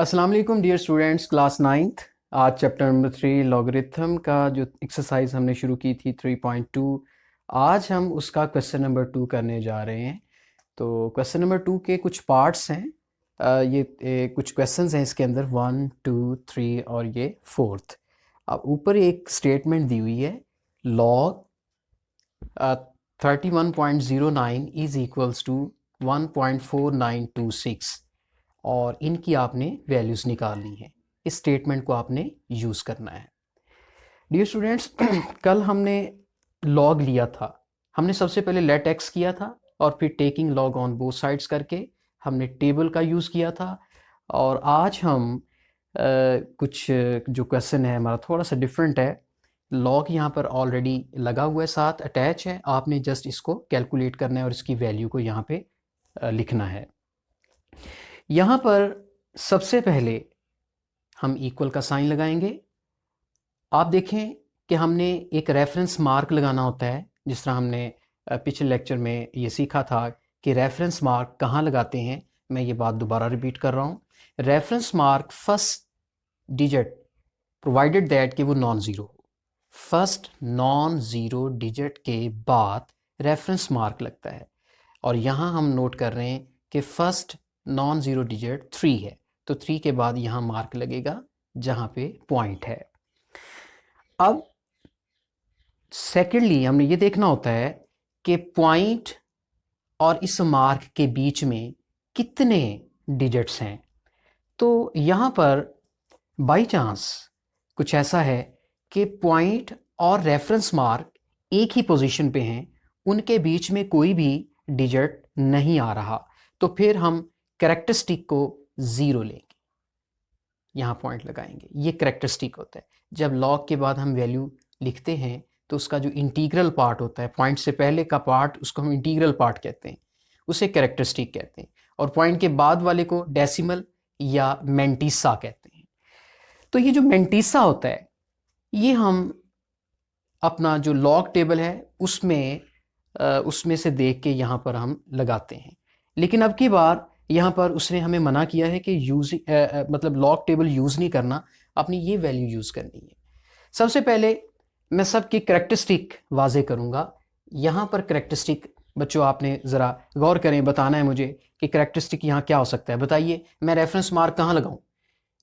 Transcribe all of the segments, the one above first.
अस्सलाम वालेकुम dear students, class ninth. आज चैप्टर नंबर 3 लॉगरिथम का जो एक्सरसाइज हमने शुरू की थी 3.2, आज हम उसका क्वेश्चन नंबर 2 करने जा रहे हैं। तो क्वेश्चन नंबर 2 के कुछ पार्ट्स हैं। कुछ क्वेश्चंस हैं इसके अंदर 1 2 3 और ये फोर्थ। अब ऊपर एक स्टेटमेंट दी हुई है, लॉग 31.09 इज इक्वल्स टू 1.4926 और इनकी आपने वैल्यूज़ निकालनी है। इस स्टेटमेंट को आपने यूज़ करना है। डियर स्टूडेंट्स, कल हमने लॉग लिया था। हमने सबसे पहले लेट एक्स किया था और फिर taking log on both sides करके हमने टेबल का यूज़ किया था। और आज हम कुछ जो क्वेश्चन है हमारा थोड़ा सा डिफरेंट है। लॉग यहाँ पर ऑलरेडी लगा हुआ है, साथ अटैच है, आपने जस्ट इसको कैलकुलेट करना है और इसकी वैल्यू को यहाँ पे लिखना है। यहाँ पर सबसे पहले हम इक्वल का साइन लगाएंगे। आप देखें कि हमने एक रेफरेंस मार्क लगाना होता है, जिस तरह हमने पिछले लेक्चर में ये सीखा था कि रेफरेंस मार्क कहाँ लगाते हैं। मैं ये बात दोबारा रिपीट कर रहा हूँ। Reference mark first digit provided that कि वो नॉन ज़ीरो हो। फर्स्ट नॉन ज़ीरो डिजिट के बाद रेफरेंस मार्क लगता है और यहाँ हम नोट कर रहे हैं कि फर्स्ट नॉन ज़ीरो डिजिट 3 है, तो 3 के बाद यहाँ मार्क लगेगा जहाँ पे पॉइंट है। अब सेकेंडली हमने ये देखना होता है कि पॉइंट और इस मार्क के बीच में कितने डिजिट्स हैं। तो यहाँ पर बाई चांस कुछ ऐसा है कि पॉइंट और रेफरेंस मार्क एक ही पोजीशन पे हैं, उनके बीच में कोई भी डिजिट नहीं आ रहा, तो फिर हम कैरेक्टरिस्टिक को 0 लेंगे, यहाँ पॉइंट लगाएंगे। ये कैरेक्टरिस्टिक होता है। जब लॉग के बाद हम वैल्यू लिखते हैं तो उसका जो इंटीग्रल पार्ट होता है, पॉइंट से पहले का पार्ट, उसको हम इंटीग्रल पार्ट कहते हैं, उसे कैरेक्टरिस्टिक कहते हैं। और पॉइंट के बाद वाले को डेसिमल या मेंटिसा कहते हैं। तो ये जो मेंटिसा होता है, ये हम अपना जो लॉग टेबल है उसमें से देख के यहाँ पर हम लगाते हैं। लेकिन अब की बार यहाँ पर उसने हमें मना किया है कि मतलब लॉग टेबल यूज़ नहीं करना, अपनी ये वैल्यू यूज़ करनी है। सबसे पहले मैं सबकी कैरेक्टरिस्टिक वाजे करूँगा। यहाँ पर कैरेक्टरिस्टिक बच्चों आपने ज़रा गौर करें, बताना है मुझे कि कैरेक्टरिस्टिक यहाँ क्या हो सकता है। बताइए, मैं रेफरेंस मार्क कहाँ लगाऊँ?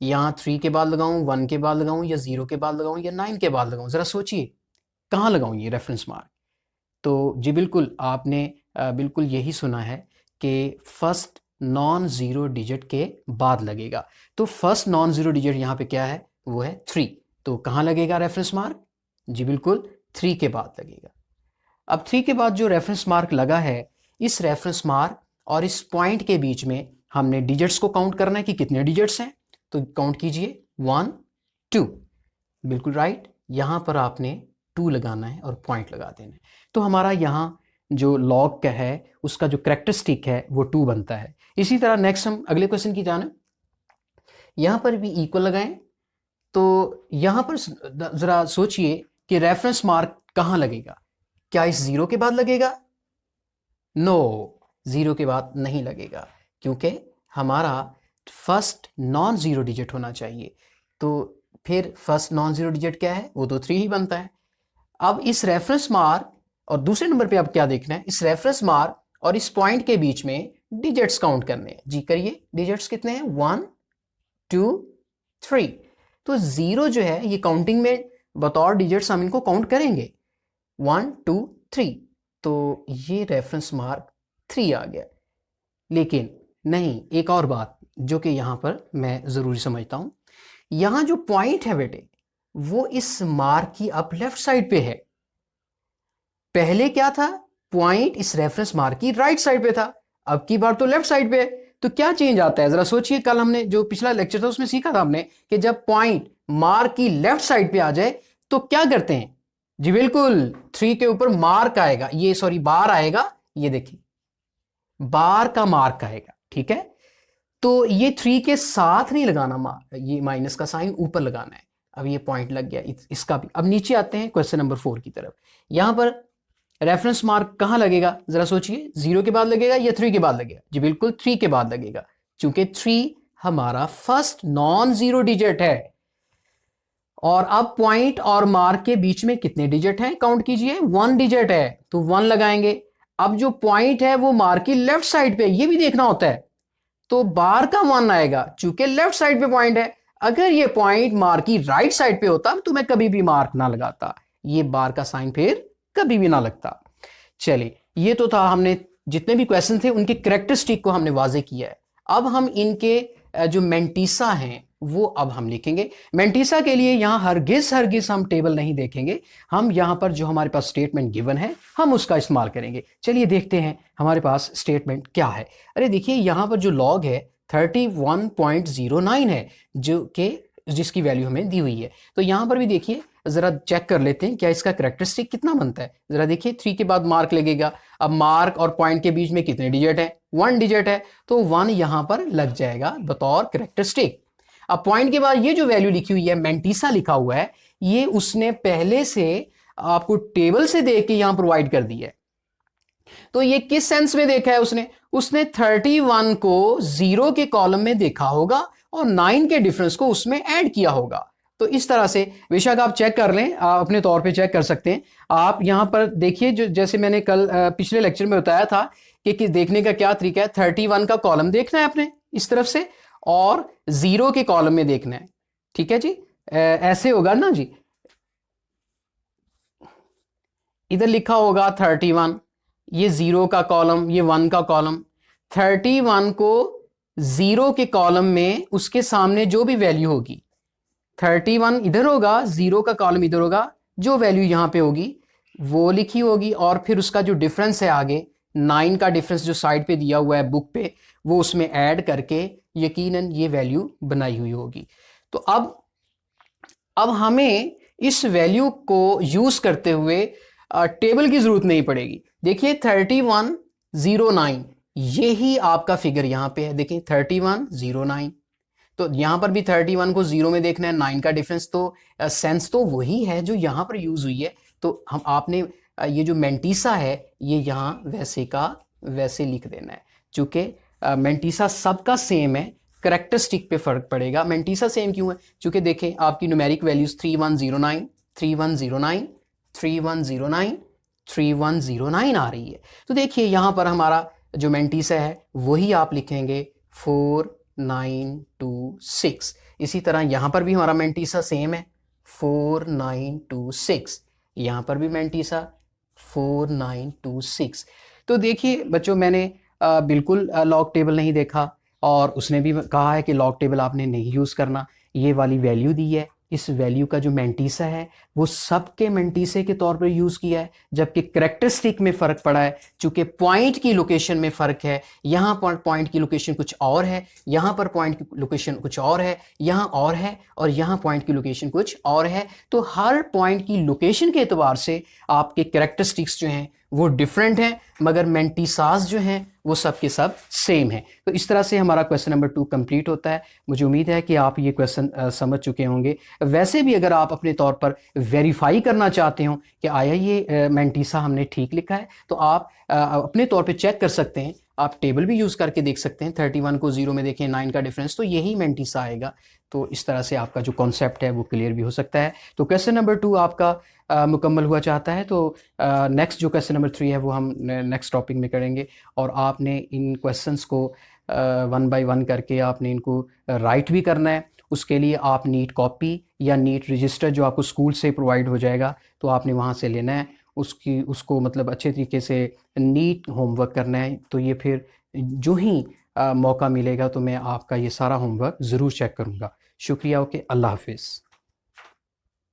यहाँ 3 के बाद लगाऊँ, 1 के बाद लगाऊँ, या 0 के बाद लगाऊँ, या 9 के बाद लगाऊँ? ज़रा सोचिए कहाँ लगाऊँ ये रेफरेंस मार्क। तो जी बिल्कुल, आपने बिल्कुल यही सुना है कि फर्स्ट नॉन ज़ीरो डिजिट के बाद लगेगा। तो फर्स्ट नॉन ज़ीरो डिजिट यहाँ पे क्या है? वो है 3। तो कहाँ लगेगा रेफरेंस मार्क? जी बिल्कुल 3 के बाद लगेगा। अब 3 के बाद जो रेफरेंस मार्क लगा है, इस रेफरेंस मार्क और इस पॉइंट के बीच में हमने डिजिट्स को काउंट करना है कि कितने डिजिट्स हैं। तो काउंट कीजिए, 1 2। बिल्कुल राइट, यहाँ पर आपने 2 लगाना है और पॉइंट लगा देना है। तो हमारा यहाँ जो लॉग का है उसका जो कैरेक्टरिस्टिक है वो 2 बनता है। इसी तरह नेक्स्ट हम अगले क्वेश्चन की जाने, यहाँ पर भी इक्वल लगाएं। तो यहाँ पर ज़रा सोचिए कि रेफरेंस मार्क कहाँ लगेगा? क्या इस 0 के बाद लगेगा? नो, 0 के बाद नहीं लगेगा, क्योंकि हमारा फर्स्ट नॉन ज़ीरो डिजिट होना चाहिए। तो फिर फर्स्ट नॉन ज़ीरो डिजिट क्या है? वो तो 3 ही बनता है। अब इस रेफरेंस मार्क और दूसरे नंबर पे अब क्या देखना है? इस रेफरेंस मार्क और इस पॉइंट के बीच में डिजिट्स काउंट करने हैं। जी करिए, डिजिट्स कितने हैं? 1 2 3। तो 0 जो है ये काउंटिंग में बतौर डिजिट्स हम इनको काउंट करेंगे, 1 2 3। तो ये रेफरेंस मार्क 3 आ गया। लेकिन नहीं, एक और बात जो कि यहाँ पर मैं ज़रूरी समझता हूँ, यहाँ जो पॉइंट है बेटे, वो इस मार्क की अब लेफ्ट साइड पे है। पहले क्या था? पॉइंट इस रेफरेंस मार्क की राइट साइड पे था, अब की बार तो लेफ्ट साइड पे है। तो क्या चेंज आता है? जरा सोचिए, कल हमने जो पिछला लेक्चर था उसमें सीखा था हमने कि जब पॉइंट मार्क की लेफ्ट साइड पे आ जाए तो क्या करते हैं? जी बिल्कुल, 3 के ऊपर मार्क आएगा, ये सॉरी बार आएगा, ये देखिए बार का मार्क आएगा। ठीक है, तो ये 3 के साथ नहीं लगाना, ये माइनस का साइन ऊपर लगाना है। अब ये पॉइंट लग गया इसका भी। अब नीचे आते हैं क्वेश्चन नंबर 4 की तरफ। यहां पर रेफरेंस मार्क कहां लगेगा? जरा सोचिए, 0 के बाद लगेगा या 3 के बाद लगेगा? जी बिल्कुल 3 के बाद लगेगा, क्योंकि 3 हमारा फर्स्ट नॉन जीरो डिजिट है। और अब पॉइंट और मार्क के बीच में कितने डिजिट हैं काउंट कीजिए, 1 डिजिट है तो 1 लगाएंगे। अब जो पॉइंट है वो मार्क की लेफ्ट साइड पे, ये भी देखना होता है, तो बार का 1 आएगा चूंकि लेफ्ट साइड पे पॉइंट है। अगर ये पॉइंट मार्क की राइट साइड पे होता तो मैं कभी भी मार्क ना लगाता, ये बार का साइन फिर कभी भी ना लगता। चलिए, ये तो था, हमने जितने भी क्वेश्चन थे उनके कैरेक्टरिस्टिक को हमने वाजे किया है। अब हम इनके जो मेंटीसा हैं वो अब हम लिखेंगे। मेंटीसा के लिए यहां हरगिज हम टेबल नहीं देखेंगे, हम यहां पर जो हमारे पास स्टेटमेंट गिवन है हम उसका इस्तेमाल करेंगे। चलिए देखते हैं हमारे पास स्टेटमेंट क्या है। अरे देखिए, यहां पर जो लॉग है 31.09 है, जो कि जिसकी वैल्यू हमें दी हुई है। तो यहां पर भी देखिए, जरा चेक कर लेते हैं क्या इसका कैरेक्टरिस्टिक कितना बनता है। जरा देखिए, 3 के बाद मार्क लगेगा। अब मार्क और पॉइंट के बीच में कितने डिजिट है, 1 डिजिट है, तो 1 यहां पर लग जाएगा बतौर कैरेक्टरिस्टिक। अब पॉइंट के बाद ये जो वैल्यू लिखी हुई है, मेंटीसा लिखा हुआ है, ये उसने पहले से आपको टेबल से देख के यहां प्रोवाइड कर दी है। तो ये किस सेंस में देखा है उसने 31 को 0 के कॉलम में देखा होगा और 9 के डिफरेंस को उसमें ऐड किया होगा। तो इस तरह से बेशक आप चेक कर लें, आप अपने तौर पे चेक कर सकते हैं। आप यहां पर देखिए, जो जैसे मैंने कल पिछले लेक्चर में बताया था कि देखने का क्या तरीका है, 31 का कॉलम देखना है आपने इस तरफ से और 0 के कॉलम में देखना है। ठीक है जी, ऐसे होगा ना जी, इधर लिखा होगा 31, ये 0 का कॉलम, ये 1 का कॉलम। 31 को 0 के कॉलम में उसके सामने जो भी वैल्यू होगी, 31 इधर होगा, 0 का कॉलम इधर होगा, जो वैल्यू यहां पे होगी वो लिखी होगी, और फिर उसका जो डिफरेंस है आगे 9 का डिफरेंस जो साइड पे दिया हुआ है बुक पे, वो उसमें ऐड करके यकीनन ये वैल्यू बनाई हुई होगी। तो अब हमें इस वैल्यू को यूज करते हुए टेबल की जरूरत नहीं पड़ेगी। देखिए 3109, ये ही आपका फिगर यहां पे है। देखिए 3109, तो यहां पर भी 31 को 0 में देखना है, 9 का डिफरेंस, तो सेंस तो वही है जो यहां पर यूज हुई है। तो हम आपने ये जो मेंटीसा है ये यहां वैसे का वैसे लिख देना है। चूंकि मेंटीसा सबका सेम है, करेक्टरिस्टिक पे फर्क पड़ेगा। मेंटीसा सेम क्यों है? क्योंकि देखें आपकी न्यूमेरिक वैल्यूज 3109 3109 3109 3109 आ रही है। तो देखिए यहां पर हमारा जो मेंटीसा है वही आप लिखेंगे 4926। इसी तरह यहां पर भी हमारा मेंटीसा सेम है 4926, यहां पर भी मेंटीसा 4926। तो देखिए बच्चों, मैंने बिल्कुल लॉग टेबल नहीं देखा, और उसने भी कहा है कि लॉग टेबल आपने नहीं यूज़ करना। ये वाली वैल्यू दी है, इस वैल्यू का जो मेंटीसा है वो सबके मेंटीसे के तौर पर यूज़ किया है, जबकि करेक्टरिस्टिक में फ़र्क पड़ा है। चूंकि पॉइंट की लोकेशन में फ़र्क है, यहाँ पर पॉइंट की लोकेशन कुछ और है, यहाँ पर पॉइंट की लोकेशन कुछ और है, यहाँ और है, और यहाँ पॉइंट की लोकेशन कुछ और है। तो हर पॉइंट की लोकेशन के एतबार से आपके करेक्टरिस्टिक्स जो हैं वो डिफरेंट हैं, मगर मेंटीसास जो हैं वो सब के सब सेम है। तो इस तरह से हमारा क्वेश्चन नंबर 2 कंप्लीट होता है। मुझे उम्मीद है कि आप ये क्वेश्चन समझ चुके होंगे। वैसे भी अगर आप अपने तौर पर वेरीफाई करना चाहते हो कि आया ये मेंटीसा हमने ठीक लिखा है, तो आप अपने तौर पे चेक कर सकते हैं। आप टेबल भी यूज़ करके देख सकते हैं। 31 को 0 में देखें, 9 का डिफरेंस, तो यही मेंटीसा आएगा। तो इस तरह से आपका जो कॉन्सेप्ट है वो क्लियर भी हो सकता है। तो क्वेश्चन नंबर 2 आपका मुकम्मल हुआ चाहता है। तो नेक्स्ट जो क्वेश्चन नंबर 3 है वो हम नेक्स्ट टॉपिक में करेंगे, और आपने इन क्वेश्चंस को 1 बाय 1 करके आपने इनको राइट भी करना है। उसके लिए आप नीट कॉपी या नीट रजिस्टर जो आपको स्कूल से प्रोवाइड हो जाएगा, तो आपने वहाँ से लेना है, उसको मतलब अच्छे तरीके से नीट होमवर्क करना है। तो ये फिर जो ही मौका मिलेगा तो मैं आपका ये सारा होमवर्क ज़रूर चेक करूँगा। शुक्रिया, ओके, अल्लाह हाफिज़।